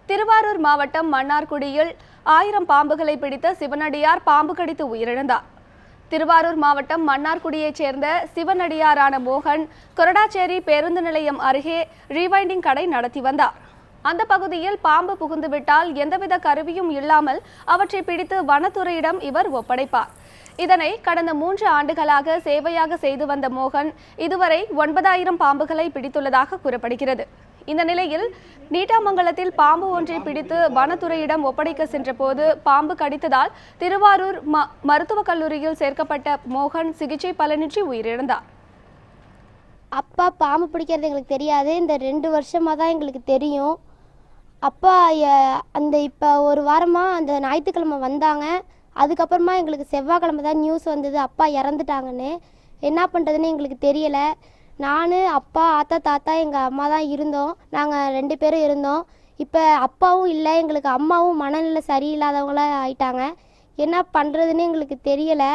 திருவாரூர் மாவட்டம் மன்னார்குடியில் 1000 பாம்புகளை பிடித்த சிவனடியார் பாம்பு கடித்து உயிரிழந்தார். திருவாரூர் மாவட்டம் மன்னார்குடியைச் சேர்ந்த சிவனடியாரான மோகன் கொரடாச்சேரி பேருந்து நிலையம் அருகே ரீவைண்டிங் கடை நடத்தி வந்தார். அந்த பகுதியில் பாம்பு புகுந்துவிட்டால் எந்தவித கருவியும் இல்லாமல் அவற்றை பிடித்து வனத்துறையிடம் இவர் ஒப்படைப்பார். இதனை கடந்த 3 ஆண்டுகளாக சேவையாக செய்து வந்த மோகன் இதுவரை 9000 பாம்புகளை பிடித்துள்ளதாக கூறப்படுகிறது. இந்த நிலையில் நீட்டாமங்கலத்தில் பாம்பு ஒன்றை பிடித்து வனத்துறையிடம் ஒப்படைக்க சென்றபோது பாம்பு கடித்ததால் திருவாரூர் மருத்துவக் கல்லூரியில் சேர்க்கப்பட்ட மோகன் சிகிச்சை பலனின்றி உயிரிழந்தார். அப்பா பாம்பு பிடிக்கிறது எங்களுக்கு தெரியாது. இந்த 2 வருஷமாக தான் எங்களுக்கு தெரியும். அப்பா இப்போ ஒரு வாரமாக அந்த ஞாயிற்றுக்கிழமை வந்தாங்க. அதுக்கப்புறமா எங்களுக்கு செவ்வாய்க்கிழமை தான் நியூஸ் வந்தது அப்பா இறந்துட்டாங்கன்னு. என்ன பண்ணுறதுன்னு எங்களுக்கு தெரியலை. நான், அப்பா, ஆத்தா, தாத்தா, எங்கள் அம்மா தான் இருந்தோம். நாங்கள் 2 பேரும் இருந்தோம். இப்போ அப்பாவும் இல்லை, எங்களுக்கு அம்மாவும் மனநிலை சரியில்லாதவங்களாக ஆயிட்டாங்க. என்ன பண்ணுறதுன்னு எங்களுக்கு தெரியலை.